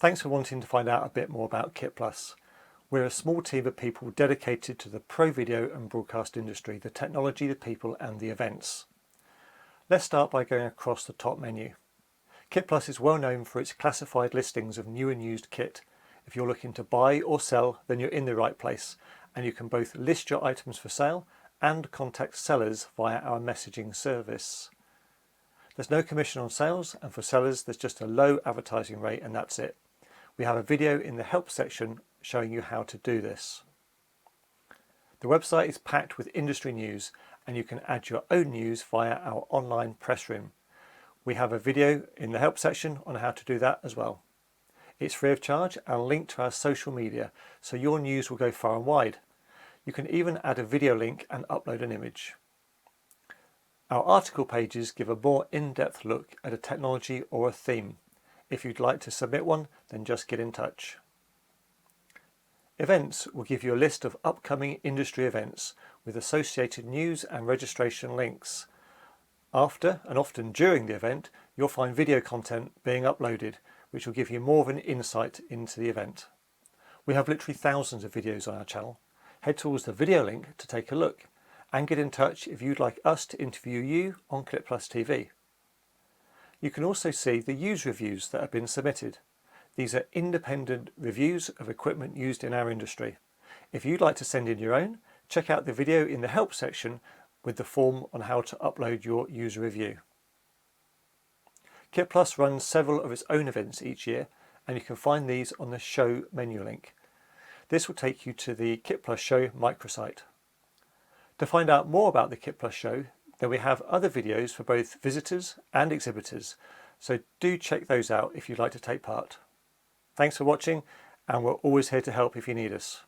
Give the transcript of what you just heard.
Thanks for wanting to find out a bit more about KitPlus. We're a small team of people dedicated to the pro video and broadcast industry, the technology, the people and the events. Let's start by going across the top menu. KitPlus is well known for its classified listings of new and used kit. If you're looking to buy or sell, then you're in the right place, and you can both list your items for sale and contact sellers via our messaging service. There's no commission on sales, and for sellers there's just a low advertising rate, and that's it. We have a video in the help section showing you how to do this. The website is packed with industry news, and you can add your own news via our online press room. We have a video in the help section on how to do that as well. It's free of charge and linked to our social media, so your news will go far and wide. You can even add a video link and upload an image. Our article pages give a more in-depth look at a technology or a theme. If you'd like to submit one, then just get in touch. Events will give you a list of upcoming industry events with associated news and registration links. After and often during the event, you'll find video content being uploaded, which will give you more of an insight into the event. We have literally thousands of videos on our channel. Head towards the video link to take a look and get in touch if you'd like us to interview you on KitPlus TV. You can also see the user reviews that have been submitted. These are independent reviews of equipment used in our industry. If you'd like to send in your own, check out the video in the help section with the form on how to upload your user review. KitPlus runs several of its own events each year, and you can find these on the show menu link. This will take you to the KitPlus show microsite. To find out more about the KitPlus show, then we have other videos for both visitors and exhibitors, so do check those out if you'd like to take part. Thanks for watching, and we're always here to help if you need us.